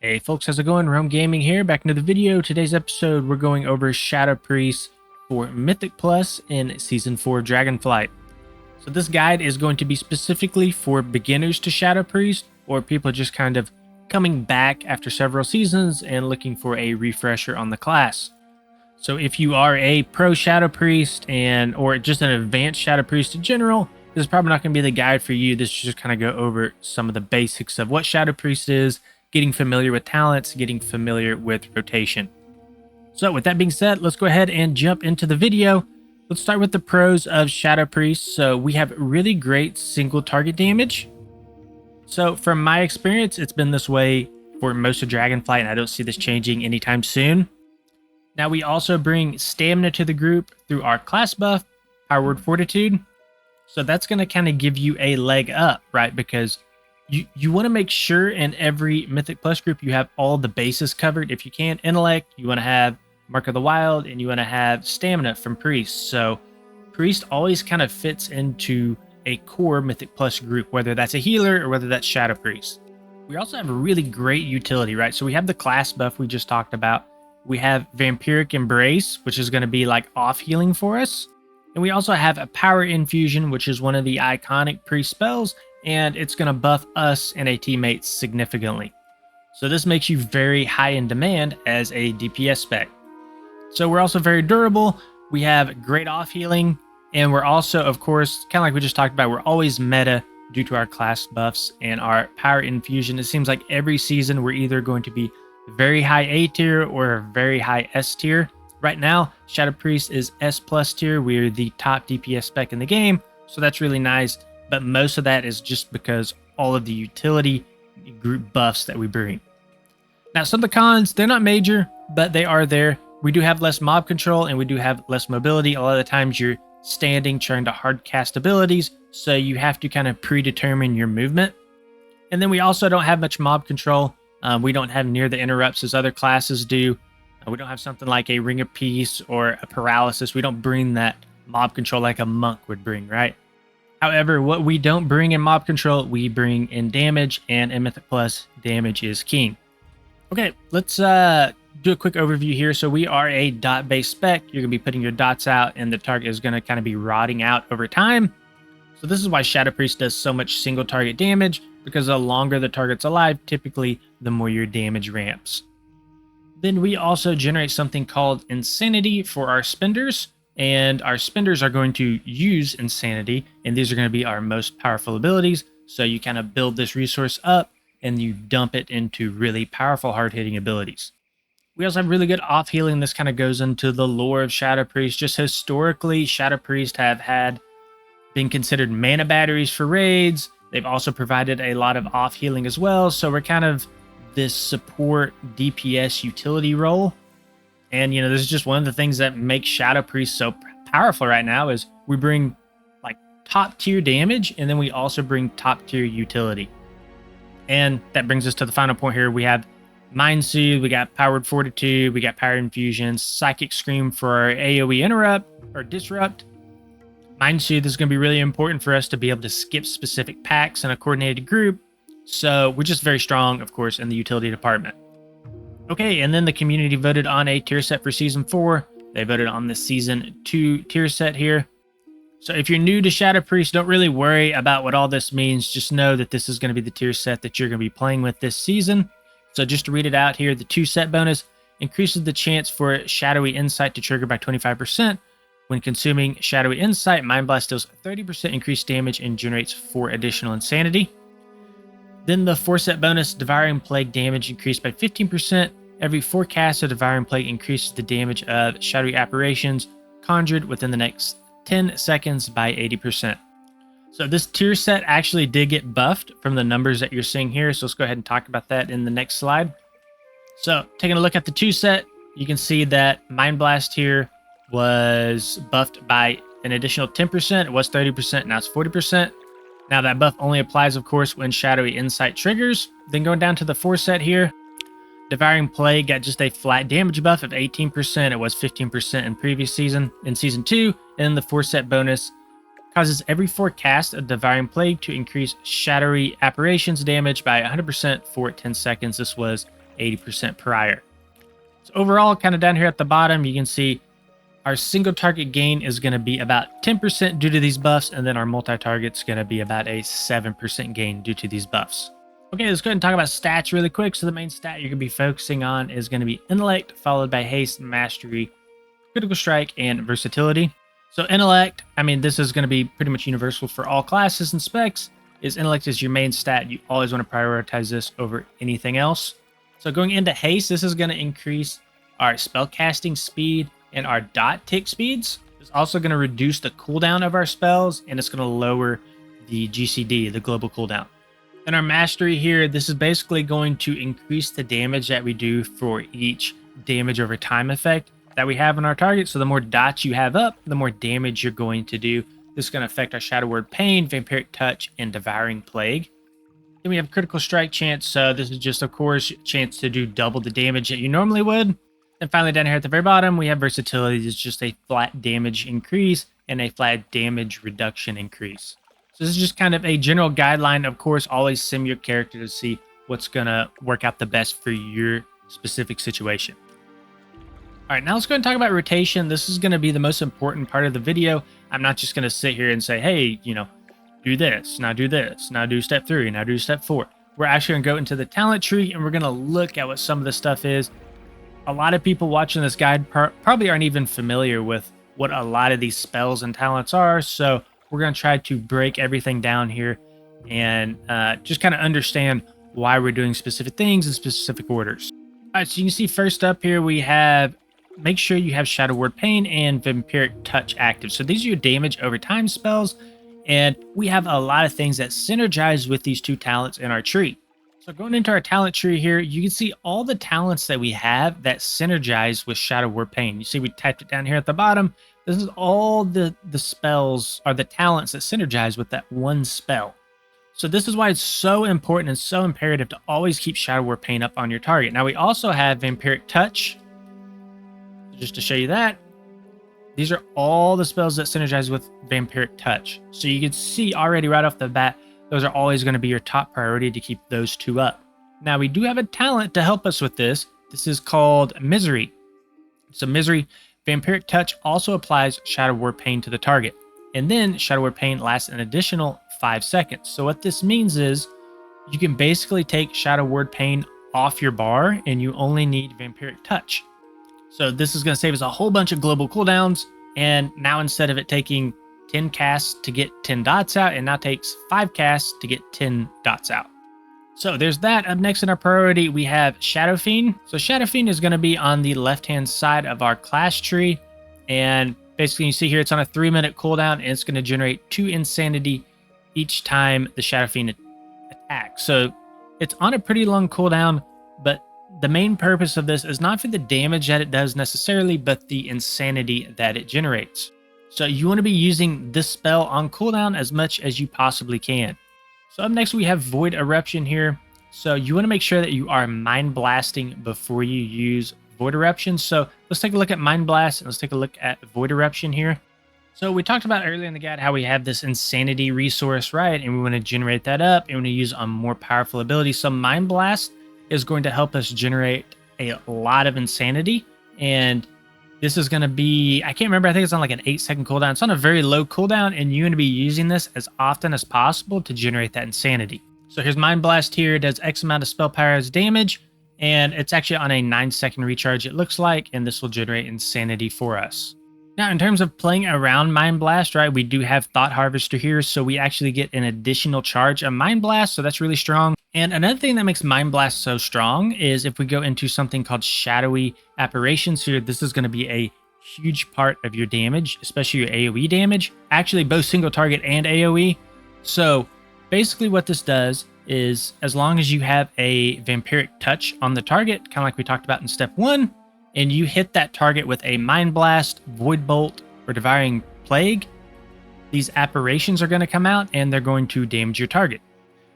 Hey folks, how's it going? Rome Gaming here, back into the video. Today's episode, we're going over Shadow Priest for Mythic Plus in Season 4 Dragonflight. So this guide is going to be specifically for beginners to Shadow Priest, or people just kind of coming back after several seasons and looking for a refresher on the class. So if you are a pro Shadow Priest or just an advanced Shadow Priest in general, this is probably not going to be the guide for you. This is just kind of go over some of the basics of what Shadow Priest is, getting familiar with talents, getting familiar with rotation. So with that being said, let's go ahead and jump into the video. Let's start with the pros of Shadow Priest. So we have really great single target damage. So from my experience, it's been this way for most of Dragonflight, and I don't see this changing anytime soon. Now we also bring stamina to the group through our class buff, Power Word Fortitude. So that's going to kind of give you a leg up, right? Because you want to make sure in every Mythic Plus group you have all the bases covered. If you can, Intellect, you want to have Mark of the Wild, and you want to have Stamina from Priest. So Priest always kind of fits into a core Mythic Plus group, whether that's a healer or whether that's Shadow Priest. We also have a really great utility, right? So we have the class buff we just talked about. We have Vampiric Embrace, which is going to be like off healing for us. And we also have a Power Infusion, which is one of the iconic Priest spells, and it's going to buff us and a teammate significantly. So this makes you very high in demand as a DPS spec. So we're also very durable. We have great off healing, and we're also, of course, kind of like we just talked about, we're always meta due to our class buffs and our Power Infusion. It seems like every season we're either going to be very high A tier or very high S tier. Right now, Shadow Priest is S plus tier. We're the top DPS spec in the game, so that's really nice. But most of that is just because all of the utility group buffs that we bring. Now, some of the cons, they're not major, but they are there. We do have less mob control and we do have less mobility. A lot of the times you're standing trying to hard cast abilities, so you have to kind of predetermine your movement. And then we also don't have much mob control. We don't have near the interrupts as other classes do. We don't have something like a Ring of Peace or a Paralysis. We don't bring that mob control like a monk would bring, right? However, what we don't bring in mob control, we bring in damage, and in Mythic Plus, damage is king. Okay, let's do a quick overview here. So we are a dot-based spec. You're going to be putting your dots out, and the target is going to kind of be rotting out over time. So this is why Shadow Priest does so much single target damage, because the longer the target's alive, typically the more your damage ramps. Then we also generate something called Insanity for our spenders. And our spenders are going to use Insanity, and these are going to be our most powerful abilities. So you kind of build this resource up, and you dump it into really powerful, hard-hitting abilities. We also have really good off-healing. This kind of goes into the lore of Shadow Priest. Just historically, Shadow Priest have been considered mana batteries for raids. They've also provided a lot of off-healing as well. So we're kind of this support DPS utility role. And, you know, this is just one of the things that makes Shadow Priest so powerful right now is we bring, like, top-tier damage, and then we also bring top-tier utility. And that brings us to the final point here. We have Mind Soothe, we got Powered Fortitude, we got Power Infusion, Psychic Scream for our AoE interrupt, or disrupt. Mind Soothe is going to be really important for us to be able to skip specific packs in a coordinated group. So we're just very strong, of course, in the utility department. Okay, and then the community voted on a tier set for Season 4. They voted on the Season 2 tier set here. So if you're new to Shadow Priest, don't really worry about what all this means. Just know that this is going to be the tier set that you're going to be playing with this season. So just to read it out here, the 2 set bonus increases the chance for Shadowy Insight to trigger by 25%. When consuming Shadowy Insight, Mind Blast deals 30% increased damage and generates 4 additional Insanity. Then the 4 set bonus, Devouring Plague damage increased by 15%. Every 4 casts of Devouring Plague increases the damage of shadowy apparitions conjured within the next 10 seconds by 80%. So this tier set actually did get buffed from the numbers that you're seeing here. So let's go ahead and talk about that in the next slide. So taking a look at the 2 set, you can see that Mind Blast here was buffed by an additional 10%. It was 30%, now it's 40%. Now that buff only applies, of course, when Shadowy Insight triggers. Then going down to the 4 set here, Devouring Plague got just a flat damage buff of 18%. It was 15% in previous season. In Season 2, and then the 4 set bonus causes every 4 cast of Devouring Plague to increase shadowy apparitions damage by 100% for 10 seconds. This was 80% prior. So overall, kind of down here at the bottom, you can see our single target gain is going to be about 10% due to these buffs, and then our multi-target's going to be about a 7% gain due to these buffs. Okay, let's go ahead and talk about stats really quick. So the main stat you're going to be focusing on is going to be Intellect, followed by Haste, Mastery, Critical Strike, and Versatility. So Intellect, I mean, this is going to be pretty much universal for all classes and specs. Intellect is your main stat. You always want to prioritize this over anything else. So going into Haste, this is going to increase our spellcasting speed and our dot tick speeds. It's also going to reduce the cooldown of our spells, and it's going to lower the GCD, the global cooldown. And our Mastery here, this is basically going to increase the damage that we do for each damage over time effect that we have on our target. So the more dots you have up, the more damage you're going to do. This is going to affect our Shadow Word Pain, Vampiric Touch, and Devouring Plague. Then we have Critical Strike chance. So this is just, of course, a chance to do double the damage that you normally would. And finally, down here at the very bottom, we have Versatility. It's just a flat damage increase and a flat damage reduction increase. So this is just kind of a general guideline. Of course, always sim your character to see what's going to work out the best for your specific situation. All right, now let's go ahead and talk about rotation. This is going to be the most important part of the video. I'm not just going to sit here and say, hey, do this, now do step 3, now do step 4. We're actually going to go into the talent tree, and we're going to look at what some of the stuff is. A lot of people watching this guide probably aren't even familiar with what a lot of these spells and talents are, so we're going to try to break everything down here and just kind of understand why we're doing specific things in specific orders. All right, so you can see first up here we have, make sure you have Shadow Word Pain and Vampiric Touch active. So these are your damage over time spells, and we have a lot of things that synergize with these two talents in our tree. So going into our talent tree here, you can see all the talents that we have that synergize with Shadow Word Pain. You see we typed it down here at the bottom. This is all the spells or the talents that synergize with that one spell. So this is why it's so important and so imperative to always keep Shadow Word Pain up on your target. Now we also have Vampiric Touch. Just to show you that, these are all the spells that synergize with Vampiric Touch. So you can see already right off the bat, those are always going to be your top priority to keep those two up. Now we do have a talent to help us with this. This is called Misery. So Misery, Vampiric Touch also applies Shadow Word Pain to the target. And then Shadow Word Pain lasts an additional 5 seconds. So what this means is you can basically take Shadow Word Pain off your bar and you only need Vampiric Touch. So this is going to save us a whole bunch of global cooldowns. And now instead of it taking 10 casts to get 10 dots out, it now takes 5 casts to get 10 dots out. So there's that. Up next in our priority, we have Shadow Fiend. So Shadow Fiend is going to be on the left-hand side of our class tree. And basically you see here, it's on a 3-minute cooldown, and it's going to generate 2 insanity each time the Shadow Fiend attacks. So it's on a pretty long cooldown, but the main purpose of this is not for the damage that it does necessarily, but the insanity that it generates. So you want to be using this spell on cooldown as much as you possibly can. So up next we have Void Eruption here. So you want to make sure that you are Mind Blasting before you use Void Eruption. So let's take a look at Mind Blast and let's take a look at Void Eruption here. So we talked about earlier in the guide how we have this Insanity resource, right? And we want to generate that up and we want to use a more powerful ability. So Mind Blast is going to help us generate a lot of Insanity. And this is going to be, I can't remember, I think it's on like an 8-second cooldown. It's on a very low cooldown, and you're going to be using this as often as possible to generate that Insanity. So here's Mind Blast here. It does X amount of spell power as damage, and it's actually on a 9-second recharge, it looks like, and this will generate Insanity for us. Now, in terms of playing around Mind Blast, right, we do have Thought Harvester here, so we actually get an additional charge of Mind Blast, so that's really strong. And another thing that makes Mind Blast so strong is if we go into something called Shadowy Apparitions here, this is going to be a huge part of your damage, especially your AoE damage. Actually, both single target and AoE. So basically what this does is as long as you have a Vampiric Touch on the target, kind of like we talked about in step 1, and you hit that target with a Mind Blast, Void Bolt, or Devouring Plague, these apparitions are going to come out and they're going to damage your target.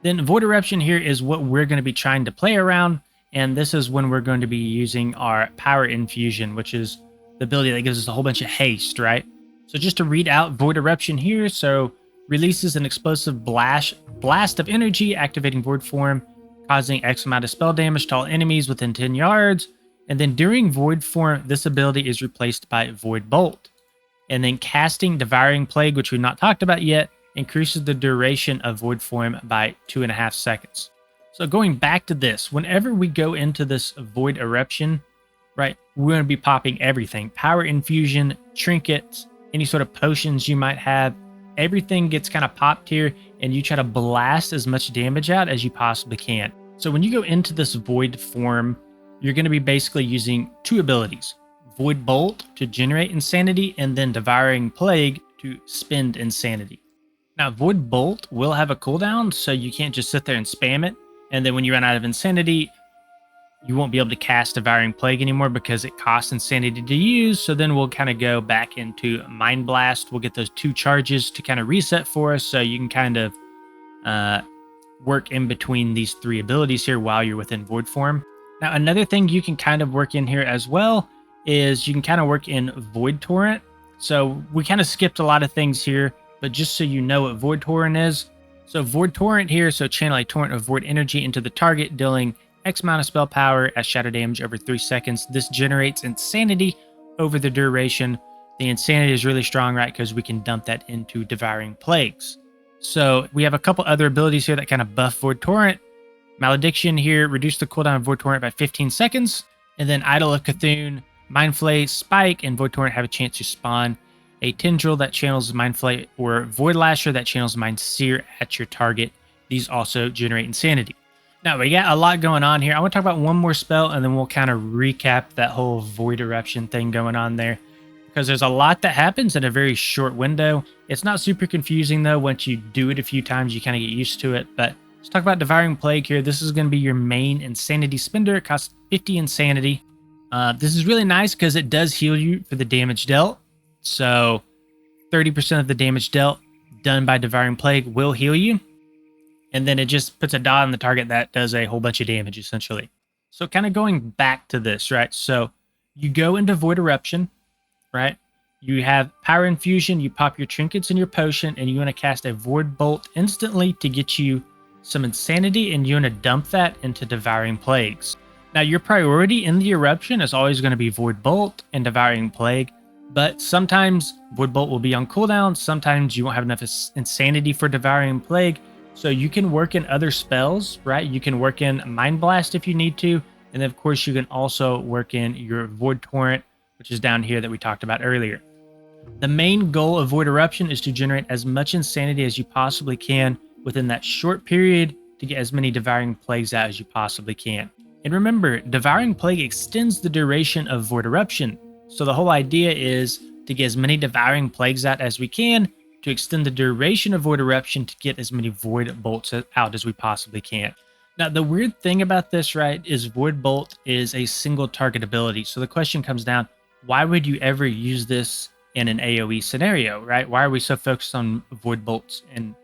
Then Void Eruption here is what we're going to be trying to play around, and this is when we're going to be using our Power Infusion, which is the ability that gives us a whole bunch of haste, right? So just to read out Void Eruption here, so releases an explosive blast of energy, activating Void Form, causing X amount of spell damage to all enemies within 10 yards. And then during Void form, this ability is replaced by Void Bolt. And then casting Devouring Plague, which we've not talked about yet, increases the duration of Void form by 2.5 seconds. So going back to this, whenever we go into this Void Eruption, right, we're going to be popping everything. Power Infusion, Trinkets, any sort of potions you might have. Everything gets kind of popped here, and you try to blast as much damage out as you possibly can. So when you go into this Void form, you're going to be basically using two abilities. Void Bolt to generate Insanity, and then Devouring Plague to spend Insanity. Now, Void Bolt will have a cooldown, so you can't just sit there and spam it. And then when you run out of Insanity, you won't be able to cast Devouring Plague anymore because it costs Insanity to use. So then we'll kind of go back into Mind Blast. We'll get those 2 charges to kind of reset for us, so you can kind of work in between these 3 abilities here while you're within Void form. Now, another thing you can kind of work in here as well is you can kind of work in Void Torrent. So we kind of skipped a lot of things here, but just so you know what Void Torrent is. So Void Torrent here, so channel a torrent of void energy into the target, dealing X amount of spell power as shadow damage over 3 seconds. This generates Insanity over the duration. The Insanity is really strong, right? Because we can dump that into Devouring Plagues. So we have a couple other abilities here that kind of buff Void Torrent. Malediction here, reduce the cooldown of Void Torrent by 15 seconds. And then Idol of Cthulhu, Mind Flay, Spike, and Void Torrent have a chance to spawn a Tendril that channels Mind Flay, or Void Lasher that channels Mind Seer at your target. These also generate Insanity. Now, we got a lot going on here. I want to talk about one more spell, and then we'll kind of recap that whole Void Eruption thing going on there, because there's a lot that happens in a very short window. It's not super confusing, though. Once you do it a few times, you kind of get used to it. But let's talk about Devouring Plague here. This is going to be your main Insanity spender. It costs 50 Insanity. This is really nice because it does heal you for the damage dealt. So 30% of the damage dealt done by Devouring Plague will heal you. And then it just puts a dot on the target that does a whole bunch of damage, essentially. So kind of going back to this, right? So you go into Void Eruption, right? You have Power Infusion, you pop your trinkets and your potion, and you want to cast a Void Bolt instantly to get you some Insanity, and you want to dump that into Devouring Plagues. Now, your priority in the Eruption is always going to be Void Bolt and Devouring Plague, but sometimes Void Bolt will be on cooldown, sometimes you won't have enough Insanity for Devouring Plague, so you can work in other spells, right? You can work in Mind Blast if you need to, and then of course you can also work in your Void Torrent, which is down here that we talked about earlier. The main goal of Void Eruption is to generate as much Insanity as you possibly can within that short period to get as many Devouring Plagues out as you possibly can. And remember, Devouring Plague extends the duration of Void Eruption, so the whole idea is to get as many Devouring Plagues out as we can to extend the duration of Void Eruption to get as many Void Bolts out as we possibly can. Now, the weird thing about this, right, is Void Bolt is a single target ability. So the question comes down, why would you ever use this in an AoE scenario, right? Why are we so focused on Void Bolts in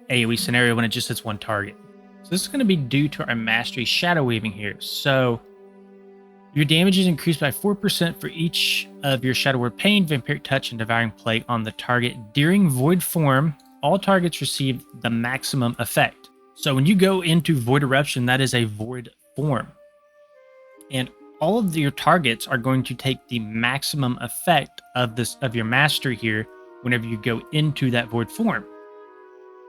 AoE scenario when it just hits one target? So this is going to be due to our Mastery Shadow Weaving here. So your damage is increased by 4% for each of your Shadow Word Pain, Vampiric Touch, and Devouring Plague on the target. During Void form, all targets receive the maximum effect. So when you go into Void Eruption, that is a Void form. And all of your targets are going to take the maximum effect of your Mastery here whenever you go into that Void form.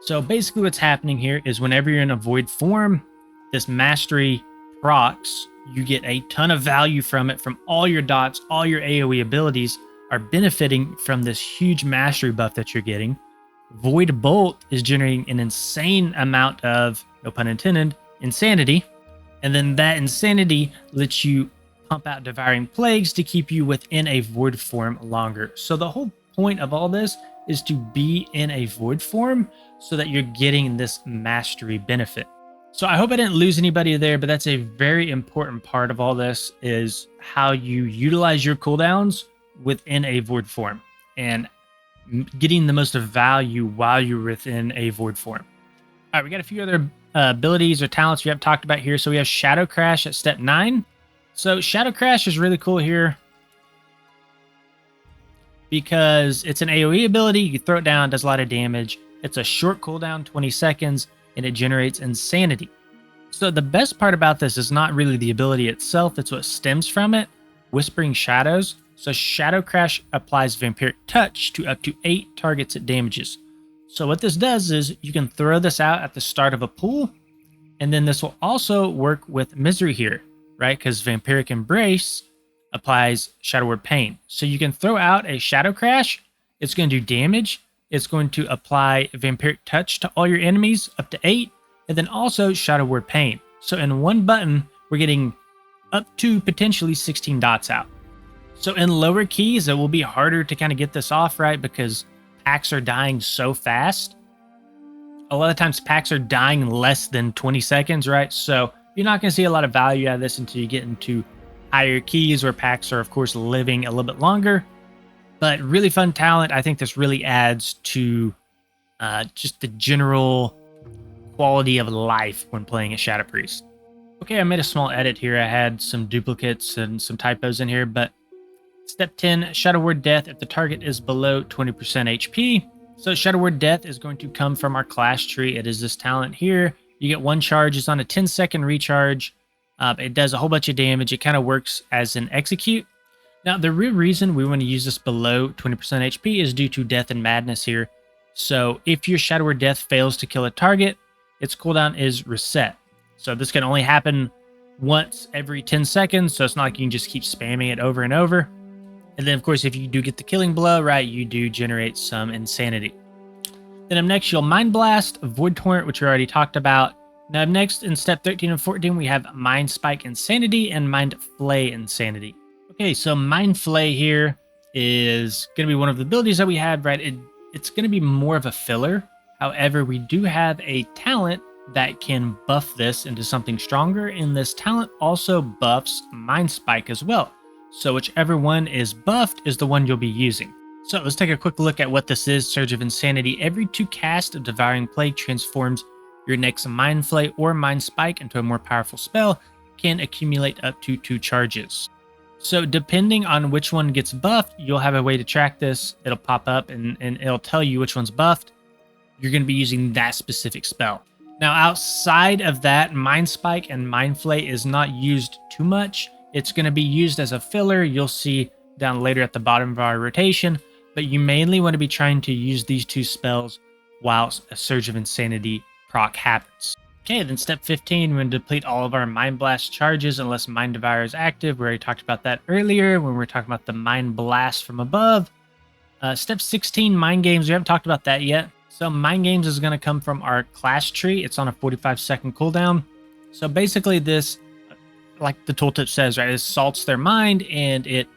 So basically what's happening here is whenever you're in a Void form, this Mastery procs, you get a ton of value from it, from all your dots, all your AoE abilities are benefiting from this huge Mastery buff that you're getting. Void Bolt is generating an insane amount of, no pun intended, Insanity. And then that Insanity lets you pump out Devouring Plagues to keep you within a Void form longer. So the whole point of all this is to be in a Void form so that you're getting this Mastery benefit. So I hope I didn't lose anybody there, but that's a very important part of all this, is how you utilize your cooldowns within a Void form and getting the most of value while you're within a Void form. All right, we got a few other abilities or talents we have talked about here. So we have Shadow Crash at step 9. So Shadow Crash is really cool here because it's an AoE ability. You throw it down, does a lot of damage. It's a short cooldown, 20 seconds, and it generates Insanity. So the best part about this is not really the ability itself, it's what stems from it. Whispering Shadows. So Shadow Crash applies Vampiric Touch to up to 8 targets it damages. So what this does is you can throw this out at the start of a pool, and then this will also work with Misery here, right? Because Vampiric Embrace applies Shadow Word Pain. So you can throw out a Shadow Crash, it's going to do damage, it's going to apply Vampiric Touch to all your enemies up to 8, and then also Shadow Word Pain. So in one button, we're getting up to potentially 16 dots out. So in lower keys, it will be harder to kind of get this off, right? Because packs are dying so fast. A lot of times packs are dying in less than 20 seconds, right? So you're not going to see a lot of value out of this until you get into higher keys where packs are, of course, living a little bit longer. But really fun talent. I think this really adds to just the general quality of life when playing a Shadow Priest. Okay, I made a small edit here. I had some duplicates and some typos in here, but Step 10, Shadow Word Death if the target is below 20% HP. So Shadow Word Death is going to come from our class tree. It is this talent here. You get 1 charge. It's on a 10-second recharge. It does a whole bunch of damage. It kind of works as an execute. Now, the real reason we want to use this below 20% HP is due to Death and Madness here. So if your Shadow Word Death fails to kill a target, its cooldown is reset. So this can only happen once every 10 seconds, so it's not like you can just keep spamming it over and over. And then, of course, if you do get the killing blow, right, you do generate some insanity. Then up next, you'll Mind Blast, Void Torrent, which we already talked about. Now up next, in Step 13 and 14, we have Mind Spike Insanity and Mind Flay Insanity. Okay, so Mind Flay here is going to be one of the abilities that we have, right? It's going to be more of a filler. However, we do have a talent that can buff this into something stronger, and this talent also buffs Mind Spike as well. So whichever one is buffed is the one you'll be using. So let's take a quick look at what this is. Surge of Insanity. Every 2 casts of Devouring Plague transforms your next Mind Flay or Mind Spike into a more powerful spell, can accumulate up to 2 charges. So depending on which one gets buffed, you'll have a way to track this. It'll pop up and it'll tell you which one's buffed. You're going to be using that specific spell. Now, outside of that, Mind Spike and Mind Flay is not used too much. It's going to be used as a filler. You'll see down later at the bottom of our rotation, but you mainly want to be trying to use these 2 spells whilst a Surge of Insanity proc happens. Okay, then step 15, we're going to deplete all of our Mind Blast charges unless Mind Devour is active. We already talked about that earlier when we were talking about the Mind Blast from above. Step 16, Mind Games. We haven't talked about that yet. So Mind Games is going to come from our class tree. It's on a 45-second cooldown. So basically this, like the tooltip says, right, it assaults their mind and it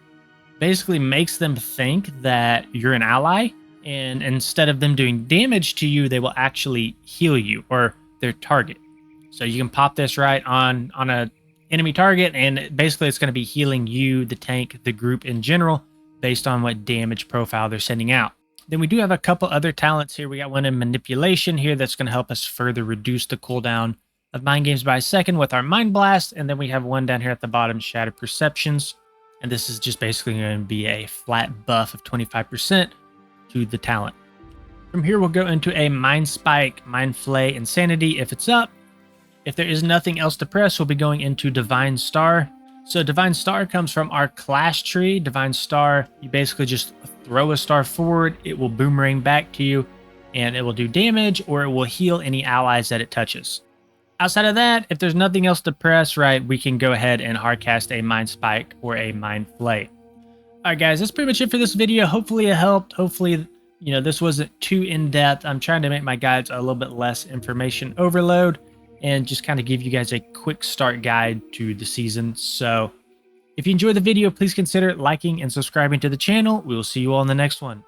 basically makes them think that you're an ally. And instead of them doing damage to you, they will actually heal you or their target. So you can pop this right on a enemy target, and basically it's going to be healing you, the tank, the group in general, based on what damage profile they're sending out. Then we do have a couple other talents here. We got one in Manipulation here that's going to help us further reduce the cooldown of Mind Games by a second with our Mind Blast. And then we have one down here at the bottom, Shattered Perceptions. And this is just basically going to be a flat buff of 25% to the talent. From here, we'll go into a Mind Spike, Mind Flay, Insanity if it's up. If there is nothing else to press, we'll be going into Divine Star. So Divine Star comes from our class tree. Divine Star, you basically just throw a star forward, it will boomerang back to you, and it will do damage or it will heal any allies that it touches. Outside of that, if there's nothing else to press, right, we can go ahead and hardcast a Mind Spike or a Mind Flay. Alright guys, that's pretty much it for this video. Hopefully it helped. Hopefully, you know, this wasn't too in-depth. I'm trying to make my guides a little bit less information overload and just kind of give you guys a quick start guide to the season. So if you enjoyed the video, please consider liking and subscribing to the channel. We will see you all in the next one.